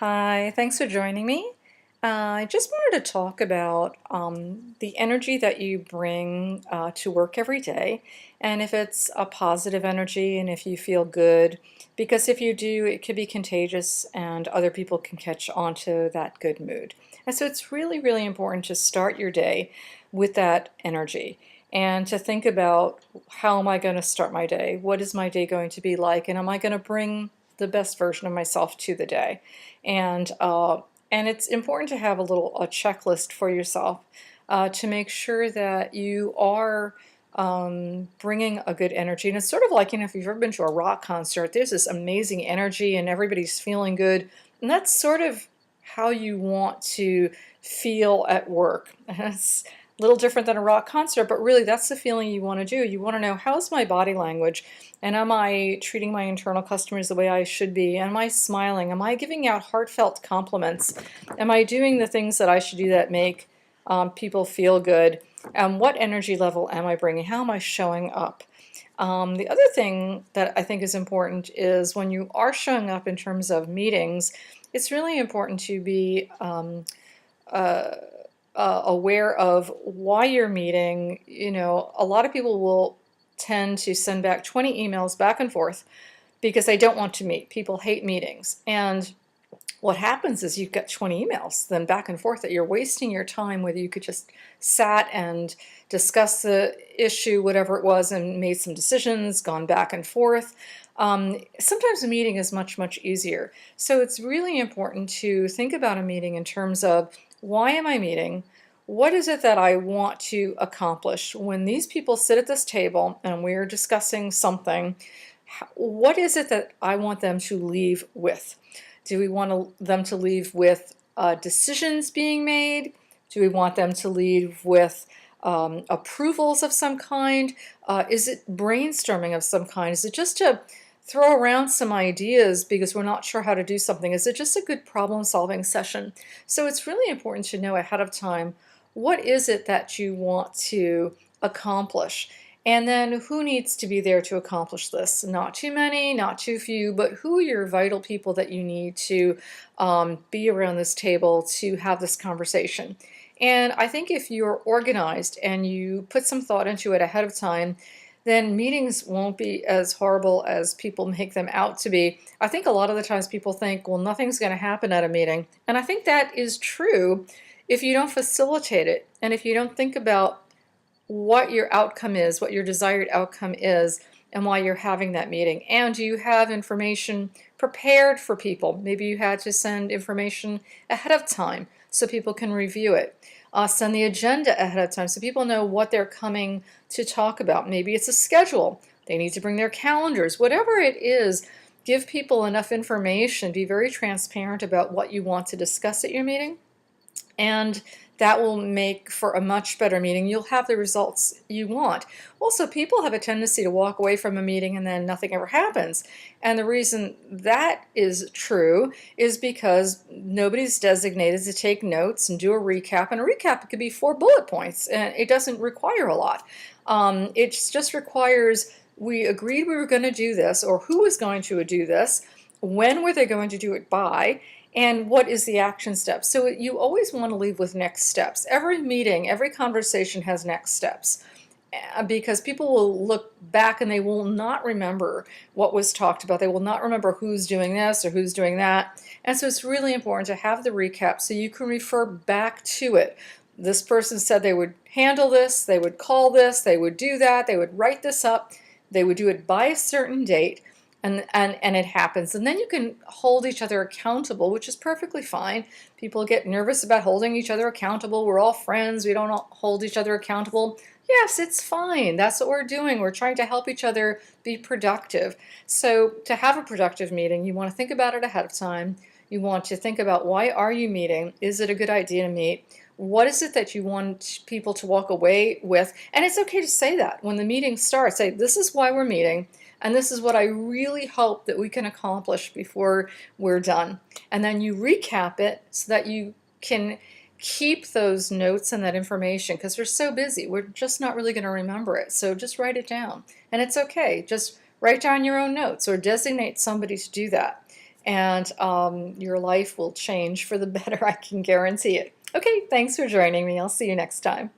Hi, thanks for joining me. I just wanted to talk about the energy that you bring to work every day, and if it's a positive energy and if you feel good, because if you do, it could be contagious and other people can catch on to that good mood. And so it's really, really important to start your day with that energy and to think about how am I going to start my day? What is my day going to be like? And am I going to bring the best version of myself to the day? And and it's important to have a checklist for yourself to make sure that you are bringing a good energy. And it's sort of like, if you've ever been to a rock concert, there's this amazing energy and everybody's feeling good. And that's sort of how you want to feel at work. It's a little different than a rock concert, but really that's the feeling you want to do. You want to know, how's my body language? And am I treating my internal customers the way I should be? Am I smiling? Am I giving out heartfelt compliments? Am I doing the things that I should do that make people feel good? And what energy level am I bringing? How am I showing up? The other thing that I think is important is when you are showing up in terms of meetings, it's really important to be uh, aware of why you're meeting. A lot of people will tend to send back 20 emails back and forth because they don't want to meet. People hate meetings. And what happens is you've got 20 emails then back and forth that you're wasting your time, whether you could just sat and discuss the issue, whatever it was, and made some decisions, gone back and forth. Sometimes a meeting is much, much easier. So it's really important to think about a meeting in terms of, why am I meeting? What is it that I want to accomplish? When these people sit at this table and we're discussing something, what is it that I want them to leave with? Do we want them to leave with decisions being made? Do we want them to leave with approvals of some kind? Is it brainstorming of some kind? Is it just to throw around some ideas because we're not sure how to do something? Is it just a good problem-solving session? So it's really important to know ahead of time, what is it that you want to accomplish? And then who needs to be there to accomplish this? Not too many, not too few, but who are your vital people that you need to be around this table to have this conversation? And I think if you're organized and you put some thought into it ahead of time, then meetings won't be as horrible as people make them out to be. I think a lot of the times people think, well, nothing's going to happen at a meeting. And I think that is true if you don't facilitate it and if you don't think about what your outcome is, what your desired outcome is, and why you're having that meeting. And do you have information prepared for people? Maybe you had to send information ahead of time so people can review it. Send the agenda ahead of time so people know what they're coming to talk about. Maybe it's a schedule. They need to bring their calendars. Whatever it is, give people enough information. Be very transparent about what you want to discuss at your meeting. And that will make for a much better meeting. You'll have the results you want. Also, people have a tendency to walk away from a meeting and then nothing ever happens. And the reason that is true is because nobody's designated to take notes and do a recap. And a recap could be 4 bullet points, and it doesn't require a lot. It just requires, we agreed we were going to do this, or who was going to do this, when were they going to do it by, and what is the action step. So you always want to leave with next steps. Every meeting, every conversation has next steps, because people will look back and they will not remember what was talked about. They will not remember who's doing this or who's doing that. And so it's really important to have the recap so you can refer back to it. This person said they would handle this, they would call this, they would do that, they would write this up, they would do it by a certain date. And it happens. And then you can hold each other accountable, which is perfectly fine. People get nervous about holding each other accountable. We're all friends. We don't all hold each other accountable. Yes, it's fine. That's what we're doing. We're trying to help each other be productive. So to have a productive meeting, you want to think about it ahead of time. You want to think about, why are you meeting? Is it a good idea to meet? What is it that you want people to walk away with? And it's okay to say that. When the meeting starts, say, this is why we're meeting. And this is what I really hope that we can accomplish before we're done. And then you recap it so that you can keep those notes and that information, because we're so busy. We're just not really going to remember it. So just write it down. And it's okay. Just write down your own notes or designate somebody to do that. and your life will change for the better. I can guarantee it. Okay, thanks for joining me. I'll see you next time.